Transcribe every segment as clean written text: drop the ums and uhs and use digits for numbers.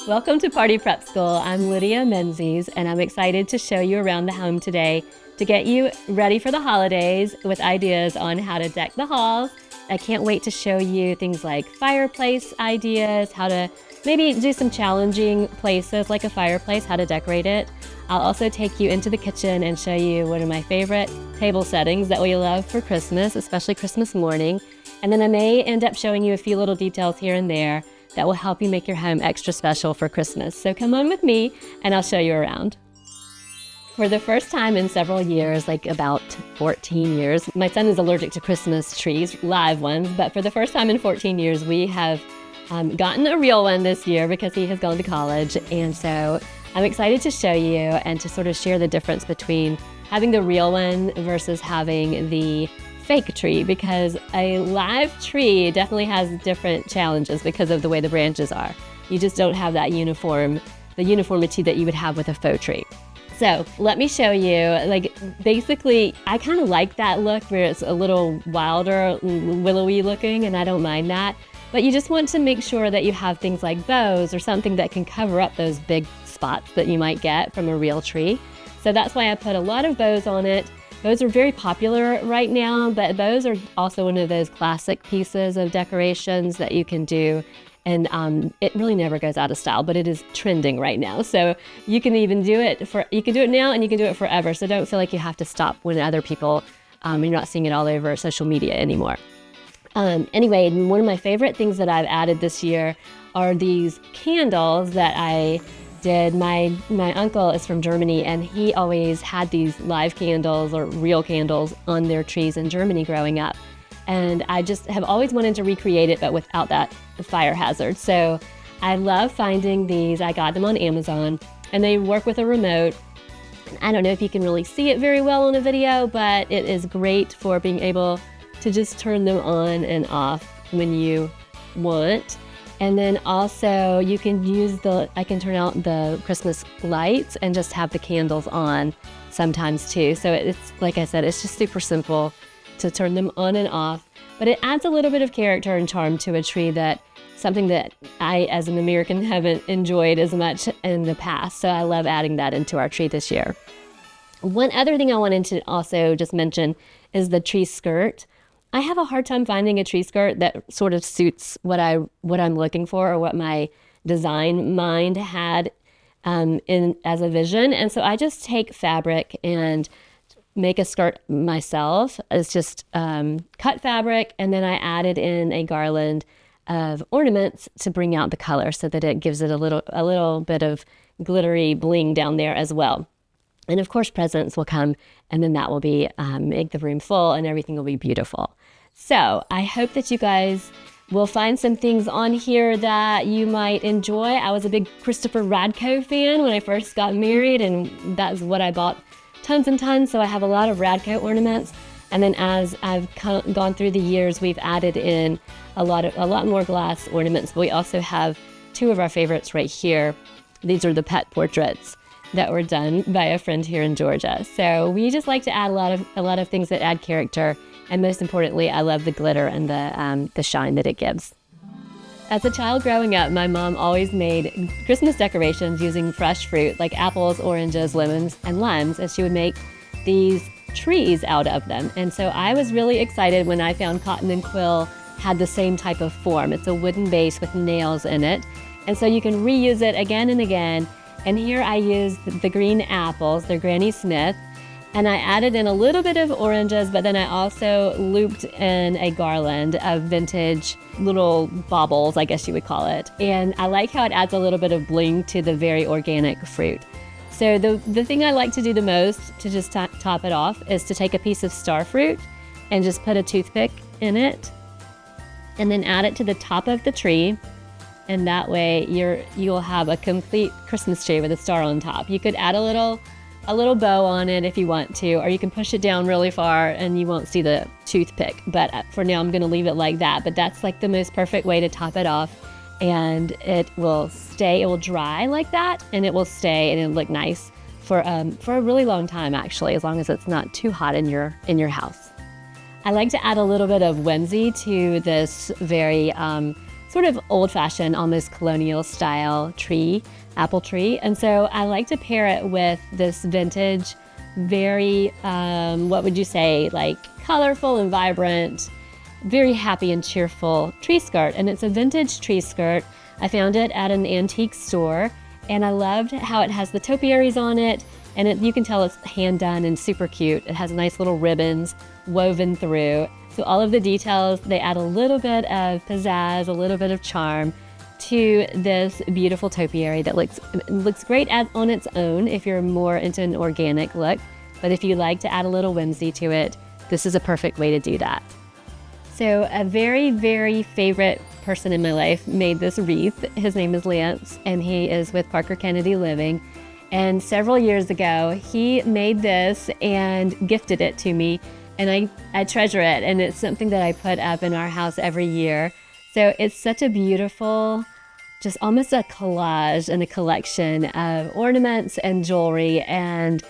Welcome to Party Prep School. I'm Lydia Menzies, and I'm excited to show you around the home today to get you ready for the holidays with ideas on how to deck the halls. I can't wait to show you things like fireplace ideas, how to maybe do some challenging places like a fireplace, how to decorate it. I'll also take you into the kitchen and show you one of my favorite table settings that we love for Christmas, especially Christmas morning. And then I may end up showing you a few little details here and there that will help you make your home extra special for Christmas. So come on with me and I'll show you around. For the first time in several years, like about 14 years, my son is allergic to Christmas trees, live ones, but for the first time in 14 years, we have gotten a real one this year because he has gone to college. And so I'm excited to show you and to sort of share the difference between having the real one versus having the fake tree, because a live tree definitely has different challenges because of the way the branches are. You just don't have that the uniformity that you would have with a faux tree. So let me show you, basically, I kind of like that look where it's a little wilder, willowy looking, and I don't mind that. But you just want to make sure that you have things like bows or something that can cover up those big spots that you might get from a real tree. So that's why I put a lot of bows on it. Bows are very popular right now, but bows are also one of those classic pieces of decorations that you can do. And it really never goes out of style, but it is trending right now. So you can even do it now and you can do it forever. So don't feel like you have to stop when other people, you're not seeing it all over social media anymore. Anyway, one of my favorite things that I've added this year are these candles that I did. My uncle is from Germany, and he always had these live candles or real candles on their trees in Germany growing up. And I just have always wanted to recreate it, but without that fire hazard. So I love finding these. I got them on Amazon, and they work with a remote. I don't know if you can really see it very well on a video, but it is great for being able to just turn them on and off when you want. And then also you can I can turn out the Christmas lights and just have the candles on sometimes too. So it's, like I said, it's just super simple to turn them on and off, but it adds a little bit of character and charm to a tree, something that I, as an American, haven't enjoyed as much in the past. So I love adding that into our tree this year. One other thing I wanted to also just mention is the tree skirt. I have a hard time finding a tree skirt that sort of suits what I'm looking for or what my design mind had as a vision. And so I just take fabric and make a skirt myself. It's just cut fabric, and then I added in a garland of ornaments to bring out the color so that it gives it a little bit of glittery bling down there as well. And of course, presents will come, and then that will be make the room full, and everything will be beautiful. So I hope that you guys will find some things on here that you might enjoy. I was a big Christopher Radko fan when I first got married, and that's what I bought tons and tons. So I have a lot of Radko ornaments. And then as I've gone through the years, we've added in a lot more glass ornaments. But we also have two of our favorites right here. These are the pet portraits that were done by a friend here in Georgia. So we just like to add a lot of things that add character. And most importantly, I love the glitter and the shine that it gives. As a child growing up, my mom always made Christmas decorations using fresh fruit like apples, oranges, lemons, and limes, and she would make these trees out of them. And so I was really excited when I found Cotton and Quill had the same type of form. It's a wooden base with nails in it. And so you can reuse it again and again. And here I used the green apples, they're Granny Smith. And I added in a little bit of oranges, but then I also looped in a garland of vintage little baubles, I guess you would call it. And I like how it adds a little bit of bling to the very organic fruit. So the thing I like to do the most to just top it off is to take a piece of star fruit and just put a toothpick in it and then add it to the top of the tree. And that way you'll have a complete Christmas tree with a star on top. You could add a little bow on it if you want to, or you can push it down really far and you won't see the toothpick. But for now, I'm going to leave it like that. But that's like the most perfect way to top it off. And it will dry like that, and it will stay and it'll look nice for a really long time, actually, as long as it's not too hot in your house. I like to add a little bit of whimsy to this very sort of old-fashioned, almost colonial style tree, apple tree. And so I like to pair it with this vintage, very, what would you say, like colorful and vibrant, very happy and cheerful tree skirt. And it's a vintage tree skirt. I found it at an antique store, and I loved how it has the topiaries on it, and you can tell it's hand done and super cute. It has nice little ribbons woven through. So all of the details, they add a little bit of pizzazz, a little bit of charm to this beautiful topiary that looks great on its own if you're more into an organic look. But if you like to add a little whimsy to it, this is a perfect way to do that. So a very, very favorite person in my life made this wreath. His name is Lance, and he is with Parker Kennedy Living. And several years ago, he made this and gifted it to me. And I treasure it, and it's something that I put up in our house every year. So it's such a beautiful, just almost a collage and a collection of ornaments and jewelry and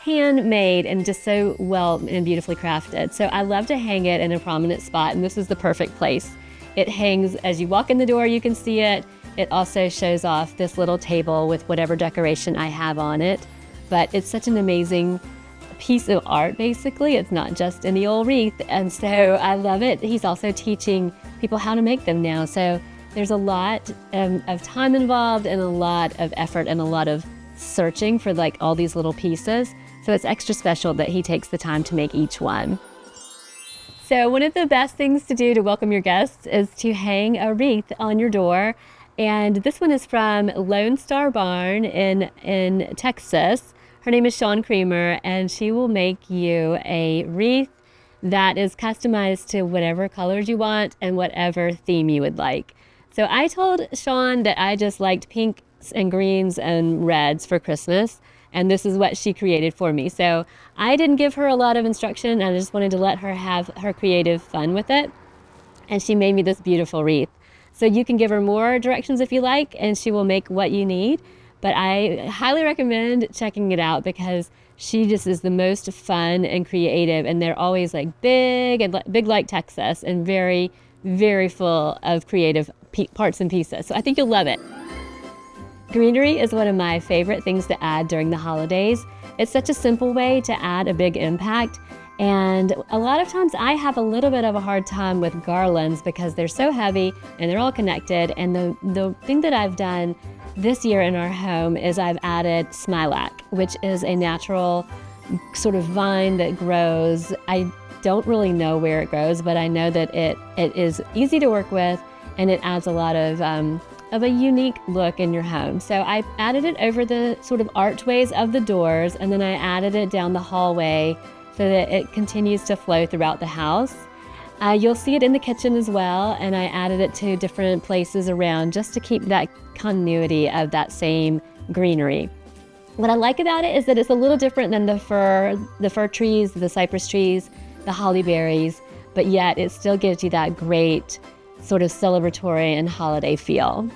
handmade and just so well and beautifully crafted. So I love to hang it in a prominent spot, and this is the perfect place. It hangs as you walk in the door, you can see it. It also shows off this little table with whatever decoration I have on it. But it's such an amazing piece of art, basically. It's not just any old wreath, and so I love it. He's also teaching people how to make them now, so there's a lot of time involved and a lot of effort and a lot of searching for like all these little pieces, so it's extra special that he takes the time to make each one. So one of the best things to do to welcome your guests is to hang a wreath on your door, and this one is from Lone Star Barn in Texas. Her name is Shawn Creamer, and she will make you a wreath that is customized to whatever colors you want and whatever theme you would like. So I told Shawn that I just liked pinks and greens and reds for Christmas, and this is what she created for me. So I didn't give her a lot of instruction. I just wanted to let her have her creative fun with it, and she made me this beautiful wreath. So you can give her more directions if you like, and she will make what you need. But I highly recommend checking it out because she just is the most fun and creative, and they're always like big like Texas, and very, very full of creative parts and pieces. So I think you'll love it. Greenery is one of my favorite things to add during the holidays. It's such a simple way to add a big impact. And a lot of times I have a little bit of a hard time with garlands because they're so heavy and they're all connected. And the thing that I've done this year in our home is I've added smilac, which is a natural sort of vine that grows. I don't really know where it grows, but I know that it is easy to work with, and it adds a lot of a unique look in your home. So I added it over the sort of archways of the doors, and then I added it down the hallway so that it continues to flow throughout the house. You'll see it in the kitchen as well, and I added it to different places around just to keep that continuity of that same greenery. What I like about it is that it's a little different than the fir trees, the cypress trees, the holly berries, but yet it still gives you that great sort of celebratory and holiday feel.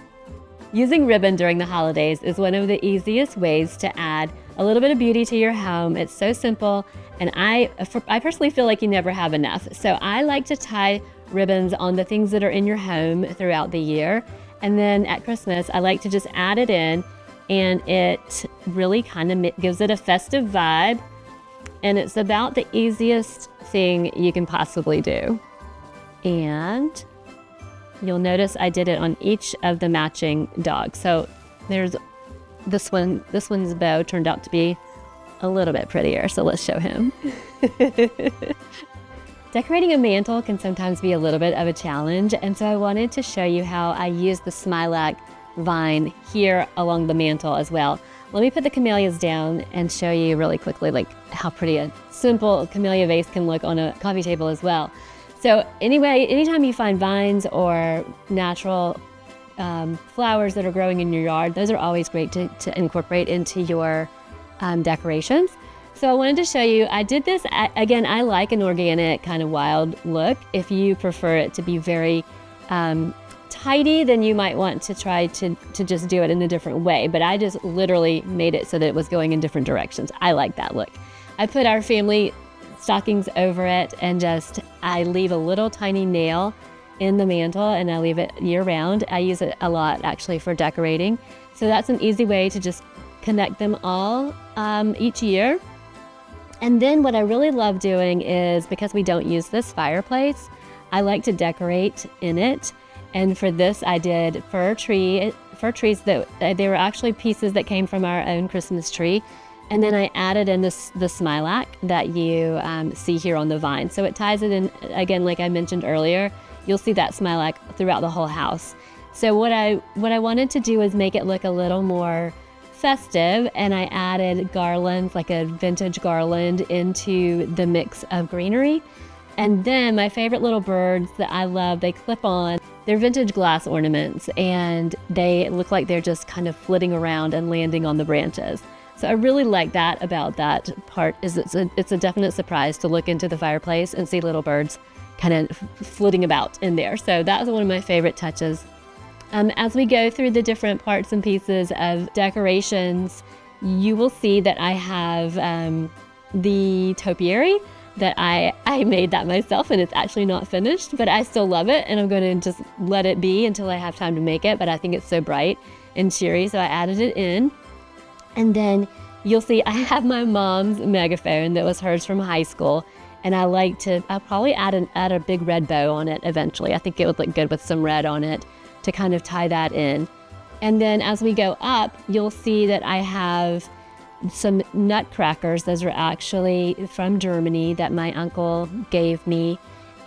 Using ribbon during the holidays is one of the easiest ways to add a little bit of beauty to your home. It's so simple, and I personally feel like you never have enough. So I like to tie ribbons on the things that are in your home throughout the year. And then at Christmas, I like to just add it in, and it really kind of gives it a festive vibe. And it's about the easiest thing you can possibly do. And you'll notice I did it on each of the matching dogs. So there's this one's bow turned out to be a little bit prettier, so let's show him. Decorating a mantle can sometimes be a little bit of a challenge, and so I wanted to show you how I use the smilac vine here along the mantle as well. Let me put the camellias down and show you really quickly like how pretty a simple camellia vase can look on a coffee table as well. So anyway, anytime you find vines or natural flowers that are growing in your yard, those are always great to incorporate into your decorations. So I wanted to show you, I did this, again, I like an organic kind of wild look. If you prefer it to be very tidy, then you might want to try to just do it in a different way. But I just literally made it so that it was going in different directions. I like that look. I put our family stockings over it, and I leave a little tiny nail in the mantle and I leave it year round. I use it a lot actually for decorating. So that's an easy way to just connect them all each year. And then what I really love doing is, because we don't use this fireplace, I like to decorate in it. And for this, I did fir trees that they were actually pieces that came from our own Christmas tree. And then I added in the smilac that you see here on the vine. So it ties it in, again, like I mentioned earlier, you'll see that smilac throughout the whole house. So what I wanted to do is make it look a little more festive, and I added garlands, like a vintage garland, into the mix of greenery. And then my favorite little birds that I love, they clip on. They're vintage glass ornaments, and they look like they're just kind of flitting around and landing on the branches. So I really like that about that part, is it's a definite surprise to look into the fireplace and see little birds kind of flitting about in there. So that was one of my favorite touches. As we go through the different parts and pieces of decorations, you will see that I have the topiary that I made that myself, and it's actually not finished, but I still love it, and I'm going to just let it be until I have time to make it. But I think it's so bright and cheery, so I added it in. And then you'll see I have my mom's megaphone that was hers from high school, and I'll probably add a big red bow on it eventually. I think it would look good with some red on it to kind of tie that in. And then as we go up, you'll see that I have some nutcrackers. Those are actually from Germany that my uncle gave me.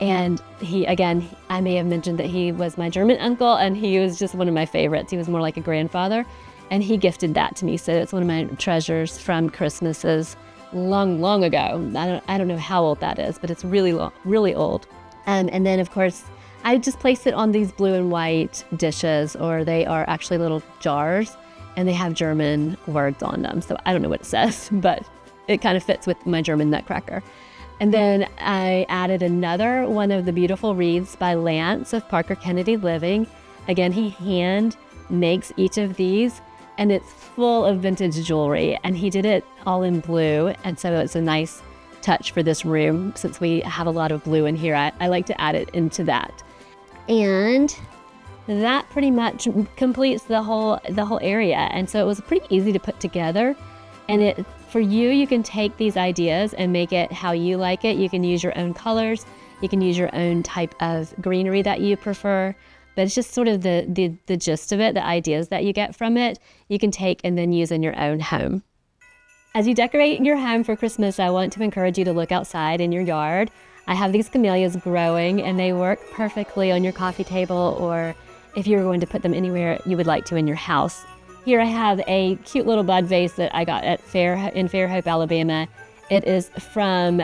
And I may have mentioned that he was my German uncle, and he was just one of my favorites. He was more like a grandfather, and he gifted that to me. So it's one of my treasures from Christmases long, long ago. I don't know how old that is, but it's really long, really old. And then of course, I just placed it on these blue and white dishes, or they are actually little jars, and they have German words on them. So I don't know what it says, but it kind of fits with my German nutcracker. And then I added another one of the beautiful wreaths by Lance of Parker Kennedy Living. Again, he hand makes each of these, and it's full of vintage jewelry, and he did it all in blue. And so it's a nice touch for this room. Since we have a lot of blue in here, I like to add it into that. And that pretty much completes the whole area. And so it was pretty easy to put together. And for you can take these ideas and make it how you like it. You can use your own colors. You can use your own type of greenery that you prefer. But it's just sort of the gist of it, the ideas that you get from it, you can take and then use in your own home. As you decorate your home for Christmas, I want to encourage you to look outside in your yard. I have these camellias growing, and they work perfectly on your coffee table, or if you're going to put them anywhere you would like to in your house. Here I have a cute little bud vase that I got at in Fairhope, Alabama. It is from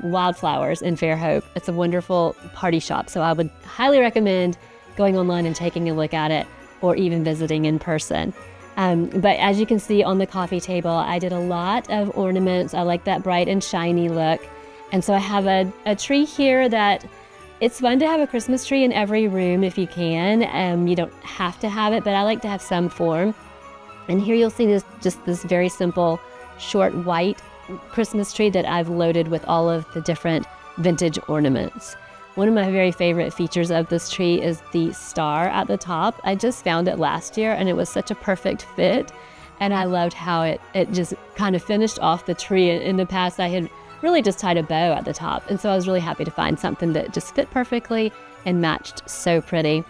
Wildflowers in Fairhope. It's a wonderful party shop, so I would highly recommend going online and taking a look at it, or even visiting in person. But as you can see on the coffee table, I did a lot of ornaments. I like that bright and shiny look. And so I have a tree here that it's fun to have a Christmas tree in every room if you can. You don't have to have it, but I like to have some form. And here you'll see this very simple, short white Christmas tree that I've loaded with all of the different vintage ornaments. One of my very favorite features of this tree is the star at the top. I just found it last year, and it was such a perfect fit. And I loved how it just kind of finished off the tree. In the past, I had really just tied a bow at the top. And so I was really happy to find something that just fit perfectly and matched so pretty.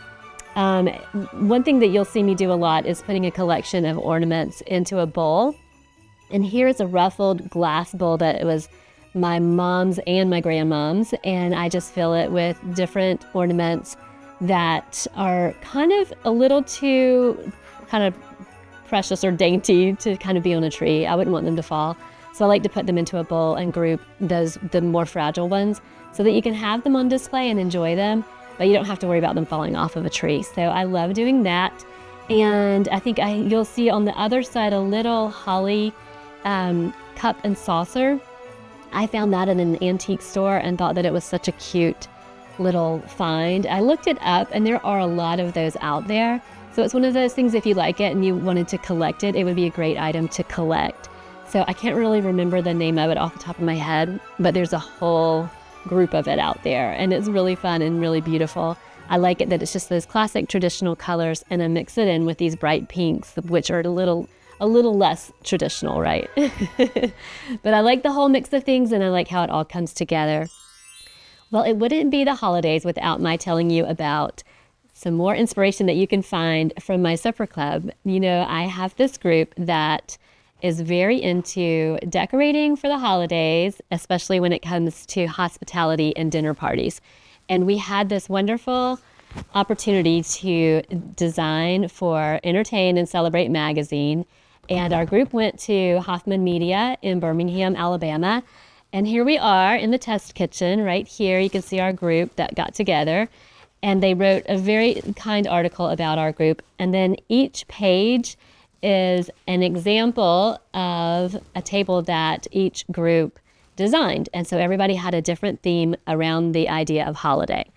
One thing that you'll see me do a lot is putting a collection of ornaments into a bowl. And here's a ruffled glass bowl that it was my mom's and my grandmom's, and I just fill it with different ornaments that are kind of a little too kind of precious or dainty to kind of be on a tree. I wouldn't want them to fall. So I like to put them into a bowl and group the more fragile ones so that you can have them on display and enjoy them, but you don't have to worry about them falling off of a tree. So I love doing that. And I think you'll see on the other side a little holly cup and saucer. I found that in an antique store and thought that it was such a cute little find. I looked it up, and there are a lot of those out there. So it's one of those things, if you like it and you wanted to collect it, it would be a great item to collect. So I can't really remember the name of it off the top of my head, but there's a whole group of it out there, and it's really fun and really beautiful. I like it that it's just those classic traditional colors, and I mix it in with these bright pinks, which are a little less traditional, right? But I like the whole mix of things, and I like how it all comes together. Well, it wouldn't be the holidays without my telling you about some more inspiration that you can find from my supper club. You know, I have this group that is very into decorating for the holidays, especially when it comes to hospitality and dinner parties. And we had this wonderful opportunity to design for Entertain and Celebrate magazine. And our group went to Hoffman Media in Birmingham, Alabama. And here we are in the test kitchen right here. You can see our group that got together. And they wrote a very kind article about our group. And then each page is an example of a table that each group designed. And so everybody had a different theme around the idea of holiday.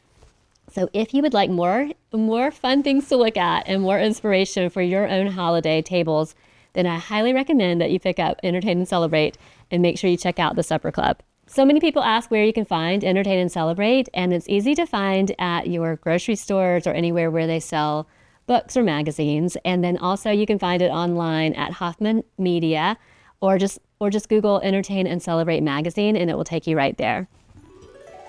So if you would like more fun things to look at and more inspiration for your own holiday tables, then I highly recommend that you pick up Entertain and Celebrate and make sure you check out the Supper Club. So many people ask where you can find Entertain and Celebrate, and it's easy to find at your grocery stores or anywhere where they sell books or magazines. And then also you can find it online at Hoffman Media, or just Google Entertain and Celebrate magazine, and it will take you right there.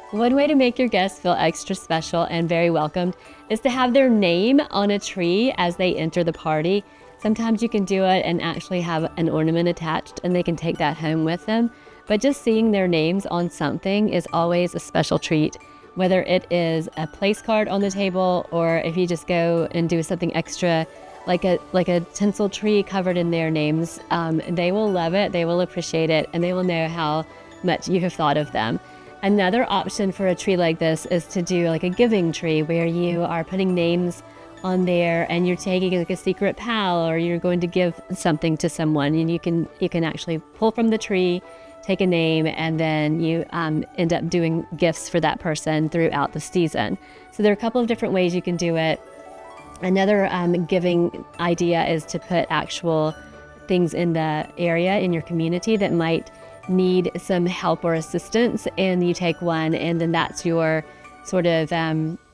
One way to make your guests feel extra special and very welcomed is to have their name on a tree as they enter the party. Sometimes you can do it and actually have an ornament attached, and they can take that home with them. But just seeing their names on something is always a special treat, whether it is a place card on the table, or if you just go and do something extra, like a tinsel tree covered in their names. They will love it, they will appreciate it, and they will know how much you have thought of them. Another option for a tree like this is to do like a giving tree, where you are putting names on there and you're taking like a secret pal, or you're going to give something to someone, and you can actually pull from the tree, take a name, and then you end up doing gifts for that person throughout the season. So there are a couple of different ways you can do it. Another giving idea is to put actual things in the area in your community that might need some help or assistance, and you take one, and then that's your sort of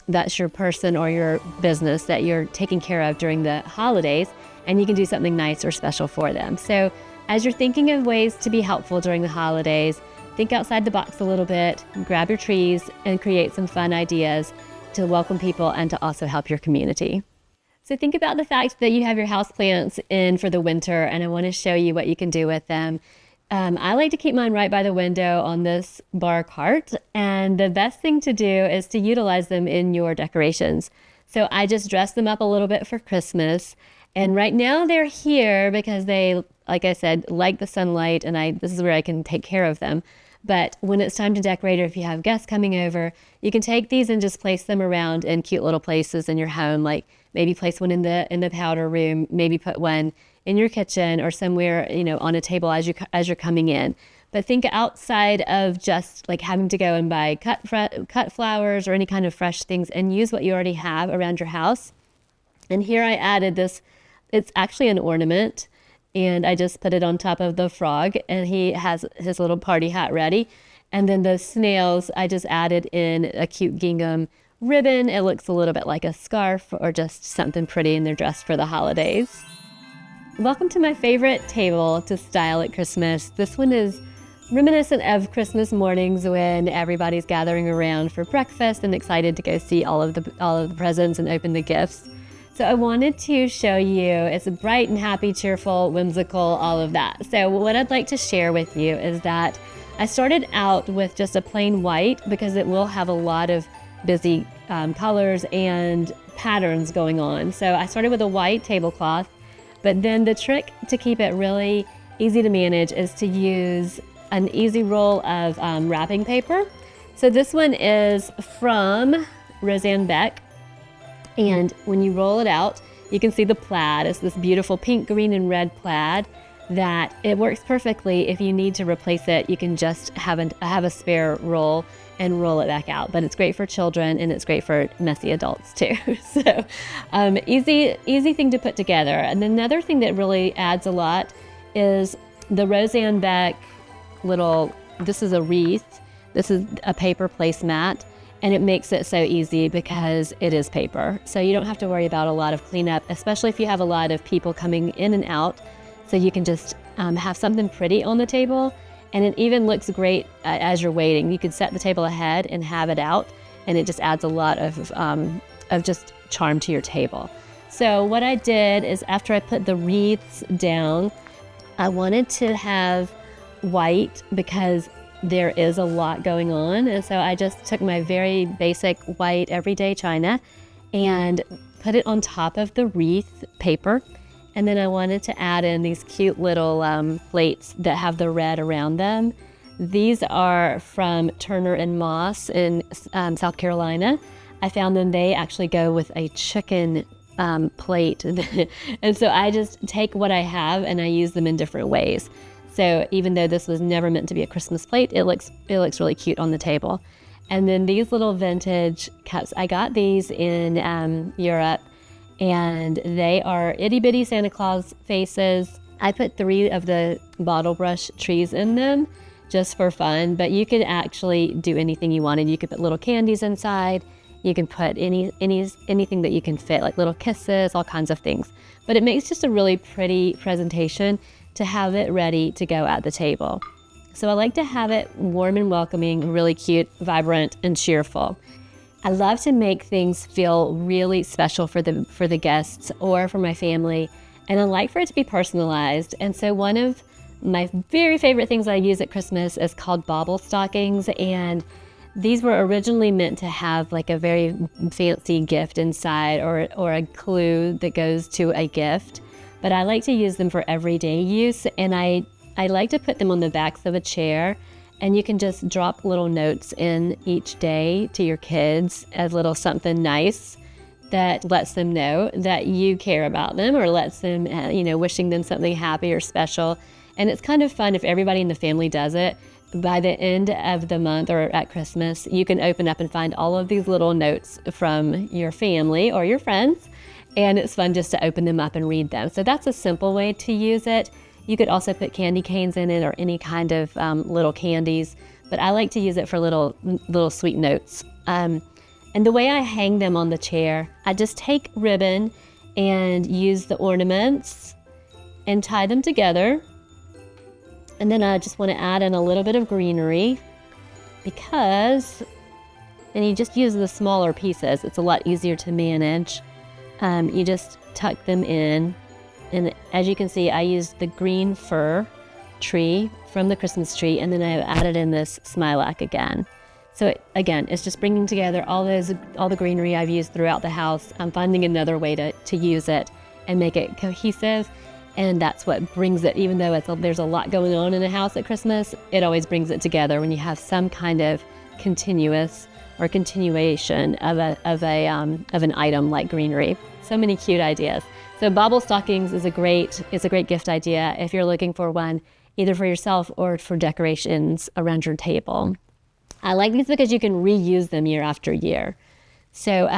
that's your person or your business that you're taking care of during the holidays, and you can do something nice or special for them. So as you're thinking of ways to be helpful during the holidays, think outside the box a little bit, grab your trees, and create some fun ideas to welcome people and to also help your community. So think about the fact that you have your houseplants in for the winter, and I want to show you what you can do with them. I like to keep mine right by the window on this bar cart, and the best thing to do is to utilize them in your decorations. So I just dress them up a little bit for Christmas, and right now they're here because they, like I said, like the sunlight, and this is where I can take care of them. But when it's time to decorate, or if you have guests coming over, you can take these and just place them around in cute little places in your home, like maybe place one in the powder room, maybe put one in your kitchen or somewhere, on a table as you're coming in. But think outside of just like having to go and buy cut flowers or any kind of fresh things, and use what you already have around your house. And here I added this. It's actually an ornament, and I just put it on top of the frog, and he has his little party hat ready. And then the snails, I just added in a cute gingham ribbon. It looks a little bit like a scarf or just something pretty, and they're dressed for the holidays. Welcome to my favorite table to style at Christmas. This one is reminiscent of Christmas mornings when everybody's gathering around for breakfast and excited to go see all of the presents and open the gifts. So I wanted to show you, it's a bright and happy, cheerful, whimsical, all of that. So what I'd like to share with you is that I started out with just a plain white because it will have a lot of busy colors and patterns going on. So I started with a white tablecloth. But then the trick to keep it really easy to manage is to use an easy roll of wrapping paper. So this one is from Roseanne Beck. And when you roll it out, you can see the plaid. It's this beautiful pink, green, and red plaid that it works perfectly. If you need to replace it, you can just have a spare roll and roll it back out. But it's great for children, and it's great for messy adults too. So easy thing to put together. And another thing that really adds a lot is the Roseanne Beck this is a wreath. This is a paper placemat. And it makes it so easy because it is paper. So you don't have to worry about a lot of cleanup, especially if you have a lot of people coming in and out. So you can just have something pretty on the table. And it even looks great as you're waiting. You can set the table ahead and have it out, and it just adds a lot of just charm to your table. So what I did is, after I put the wreaths down, I wanted to have white because there is a lot going on. And so I just took my very basic white everyday china and put it on top of the wreath paper. And then I wanted to add in these cute little plates that have the red around them. These are from Turner and Moss in South Carolina. I found them, they actually go with a chicken plate. And so I just take what I have and I use them in different ways. So even though this was never meant to be a Christmas plate, it looks really cute on the table. And then these little vintage cups, I got these in Europe, and they are itty bitty Santa Claus faces. I put 3 of the bottle brush trees in them just for fun, but you could actually do anything you wanted. You could put little candies inside. You can put anything that you can fit, like little kisses, all kinds of things. But it makes just a really pretty presentation to have it ready to go at the table. So I like to have it warm and welcoming, really cute, vibrant, and cheerful. I love to make things feel really special for the guests or for my family, and I like for it to be personalized. And so one of my very favorite things I use at Christmas is called bauble stockings, and these were originally meant to have like a very fancy gift inside, or a clue that goes to a gift. But I like to use them for everyday use, and I like to put them on the backs of a chair, and you can just drop little notes in each day to your kids, a little something nice that lets them know that you care about them, or lets them, wishing them something happy or special. And it's kind of fun if everybody in the family does it. By the end of the month or at Christmas, you can open up and find all of these little notes from your family or your friends. And it's fun just to open them up and read them. So that's a simple way to use it. You could also put candy canes in it, or any kind of little candies. But I like to use it for little sweet notes. And the way I hang them on the chair, I just take ribbon and use the ornaments and tie them together. And then I just want to add in a little bit of greenery, and you just use the smaller pieces. It's a lot easier to manage. You just tuck them in. And as you can see, I used the green fir tree from the Christmas tree, and then I've added in this smilac again. So again, it's just bringing together all the greenery I've used throughout the house. I'm finding another way to use it and make it cohesive. And that's what brings it, even though there's a lot going on in a house at Christmas, it always brings it together when you have some kind of continuation of an item like greenery. So many cute ideas. So bauble stockings is a great gift idea if you're looking for one, either for yourself or for decorations around your table. I like these because you can reuse them year after year. So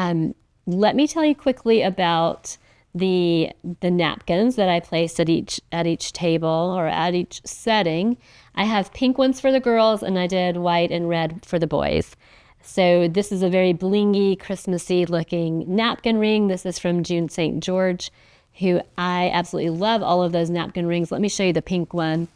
let me tell you quickly about the napkins that I placed at each table or at each setting. I have pink ones for the girls, and I did white and red for the boys. So this is a very blingy, Christmassy looking napkin ring. This is from June St. George, who I absolutely love all of those napkin rings. Let me show you the pink one.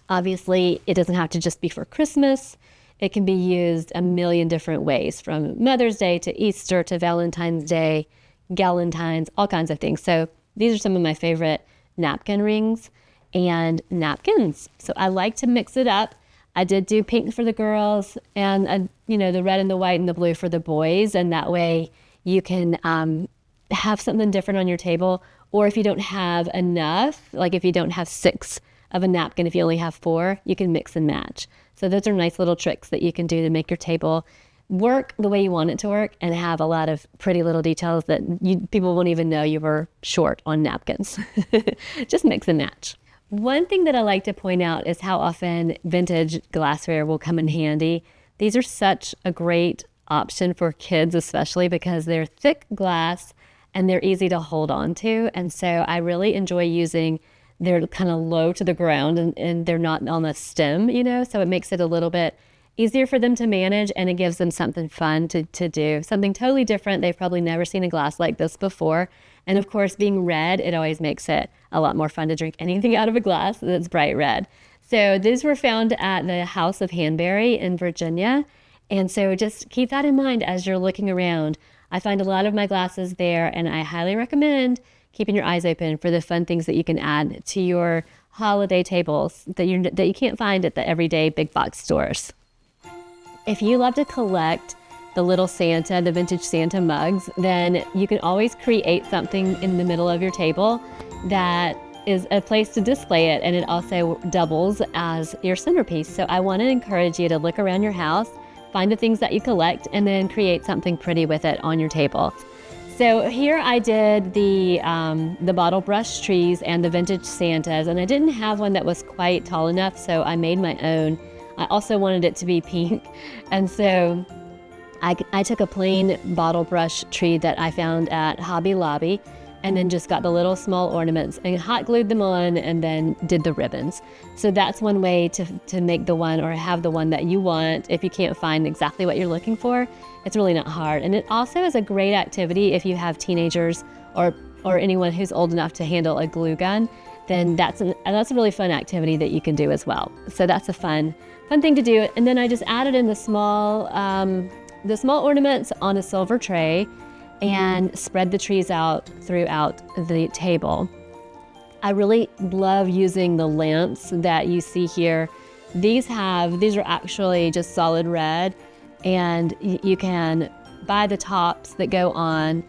Obviously, it doesn't have to just be for Christmas. It can be used a million different ways, from Mother's Day to Easter to Valentine's Day, Galentine's, all kinds of things. So these are some of my favorite napkin rings and napkins. So I like to mix it up. I did do pink for the girls, and the red and the white and the blue for the boys, and that way you can have something different on your table. Or if you don't have enough, like if you don't have 6 of a napkin, if you only have 4, you can mix and match. So those are nice little tricks that you can do to make your table work the way you want it to work and have a lot of pretty little details that people won't even know you were short on napkins. Just mix and match. One thing that I like to point out is how often vintage glassware will come in handy. These are such a great option for kids, especially because they're thick glass and they're easy to hold on to. And so I really enjoy using, they're kind of low to the ground and they're not on the stem, so it makes it a little bit easier for them to manage, and it gives them something fun to do, something totally different. They've probably never seen a glass like this before. And of course, being red, it always makes it a lot more fun to drink anything out of a glass that's bright red. So these were found at the House of Hanbury in Virginia. And so just keep that in mind as you're looking around. I find a lot of my glasses there, and I highly recommend keeping your eyes open for the fun things that you can add to your holiday tables that you can't find at the everyday big box stores. If you love to collect the little Santa, the vintage Santa mugs, then you can always create something in the middle of your table that is a place to display it, and it also doubles as your centerpiece. So I want to encourage you to look around your house, find the things that you collect, and then create something pretty with it on your table. So here I did the bottle brush trees and the vintage Santas, and I didn't have one that was quite tall enough, so I made my own. I also wanted it to be pink, and so I took a plain bottle brush tree that I found at Hobby Lobby, and then just got the little small ornaments and hot glued them on, and then did the ribbons. So that's one way to make the one, or have the one that you want. If you can't find exactly what you're looking for, it's really not hard. And it also is a great activity if you have teenagers or anyone who's old enough to handle a glue gun. Then that's a really fun activity that you can do as well. So that's a fun thing to do. And then I just added in the small ornaments on a silver tray and spread the trees out throughout the table. I really love using the lamps that you see here. These are actually just solid red, and you can buy the tops that go on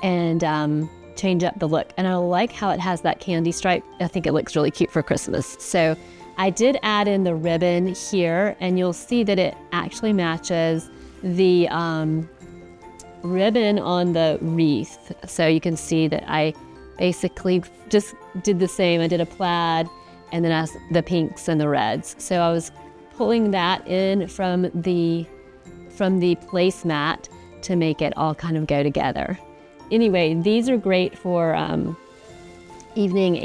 and change up the look. And I like how it has that candy stripe. I think it looks really cute for Christmas. So I did add in the ribbon here, and you'll see that it actually matches the ribbon on the wreath. So you can see that I basically just did the same. I did a plaid, and then the pinks and the reds. So I was pulling that in from the placemat to make it all kind of go together. Anyway, these are great for evening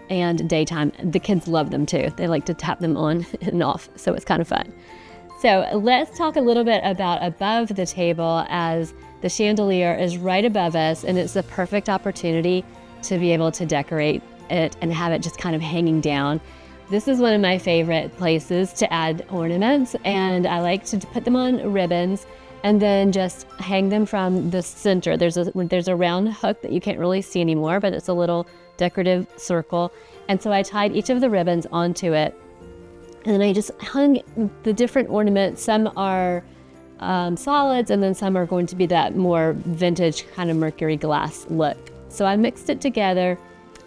and daytime. The kids love them too. They like to tap them on and off, so it's kind of fun. So let's talk a little bit about above the table, as the chandelier is right above us, and it's the perfect opportunity to be able to decorate it and have it just kind of hanging down. This is one of my favorite places to add ornaments, and I like to put them on ribbons and then just hang them from the center. There's a round hook that you can't really see anymore, but it's a little decorative circle. And so I tied each of the ribbons onto it, and then I just hung the different ornaments. Some are solids, and then some are going to be that more vintage kind of mercury glass look. So I mixed it together,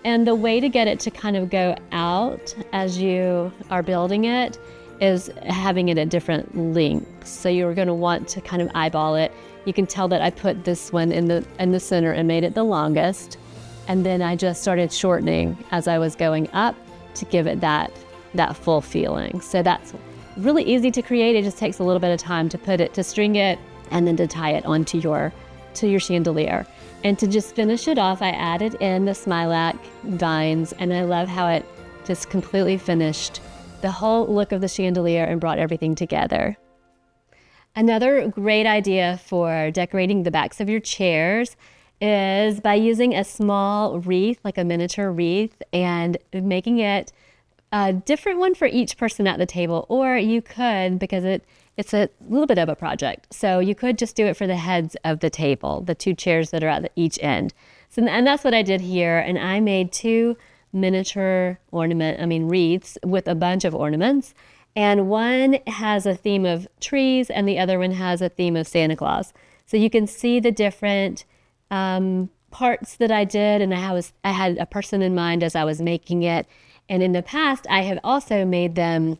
and the way to get it to kind of go out as you are building it is having it at different lengths. So you're going to want to kind of eyeball it. You can tell that I put this one in the center and made it the longest, and then I just started shortening as I was going up to give it that full feeling. So that's really easy to create. It just takes a little bit of time to string it, and then to tie it onto your chandelier. And to just finish it off, I added in the Smilac vines, and I love how it just completely finished the whole look of the chandelier and brought everything together. Another great idea for decorating the backs of your chairs is by using a small wreath, like a miniature wreath, and making it a different one for each person at the table. Or you could, because it's a little bit of a project, so you could just do it for the heads of the table, the two chairs that are at each end. And that's what I did here, and I made two miniature wreaths with a bunch of ornaments, and one has a theme of trees and the other one has a theme of Santa Claus. So you can see the different parts that I did, and I had a person in mind as I was making it. And in the past, I have also made them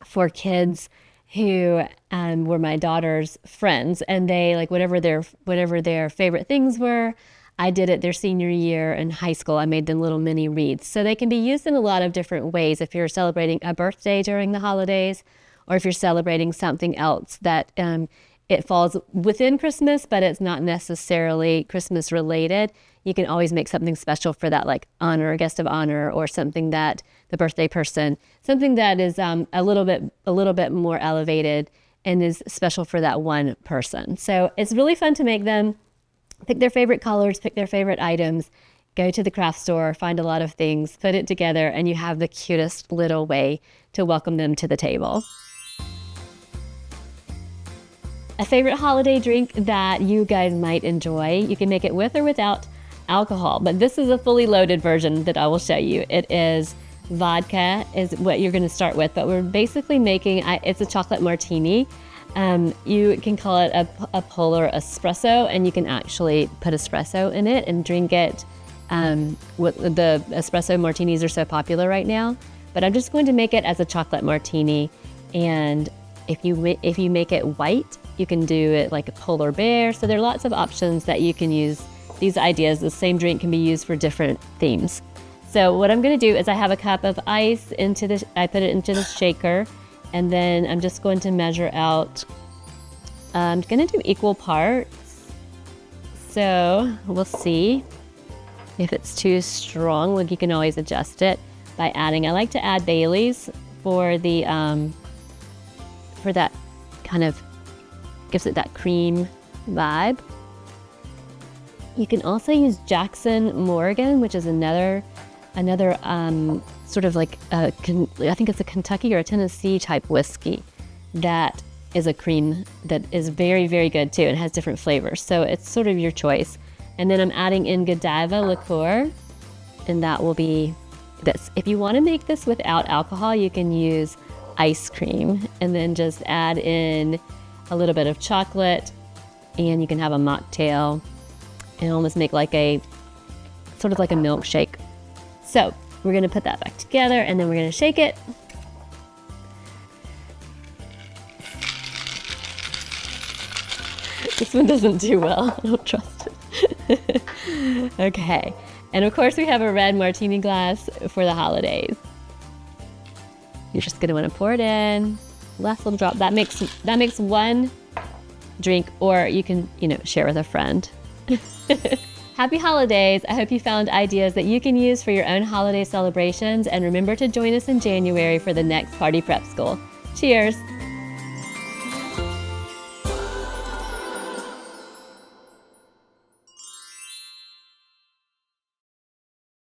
for kids who were my daughter's friends, and they, like, whatever their favorite things were, I did it their senior year in high school. I made them little mini wreaths. So they can be used in a lot of different ways if you're celebrating a birthday during the holidays, or if you're celebrating something else that it falls within Christmas, but it's not necessarily Christmas related. you can always make something special for that like honor, guest of honor, or something that the birthday person, something that is a little bit more elevated and is special for that one person. So it's really fun to make them. Pick their favorite colors, pick their favorite items, go to the craft store, find a lot of things, put it together, and you have the cutest little way to welcome them to the table. A favorite holiday drink that you guys might enjoy, you can make it with or without alcohol, but this is a fully loaded version that I will show you. It is vodka is what you're going to start with, but we're basically making, it's a chocolate martini. You can call it a polar espresso, and you can actually put espresso in it and drink it. The espresso martinis are so popular right now, but I'm just going to make it as a chocolate martini. And if you make it white, you can do it like a polar bear. So there are lots of options that you can use these ideas. The same drink can be used for different themes. So what I'm going to do is I have a cup of ice I put it into the shaker, and then I'm just going to measure out. I'm going to do equal parts. So we'll see if it's too strong. Like, you can always adjust it by adding. I like to add Bailey's for the for that kind of gives it that cream vibe. You can also use Jackson Morgan, which is another sort of like I think it's a Kentucky or a Tennessee type whiskey that is a cream that is very, very good too. It has different flavors, so it's sort of your choice. And then I'm adding in Godiva liqueur, and that will be this. If you want to make this without alcohol, you can use ice cream and then just add in a little bit of chocolate, and you can have a mocktail and almost make like a sort of like a milkshake. So we're going to put that back together, and then we're going to shake it. This one doesn't do well. I don't trust it. Okay. And of course we have a red martini glass for the holidays. You're just going to want to pour it in. Last little drop. That makes one drink, or you can, share with a friend. Happy holidays. I hope you found ideas that you can use for your own holiday celebrations, and remember to join us in January for the next Party Prep School. Cheers.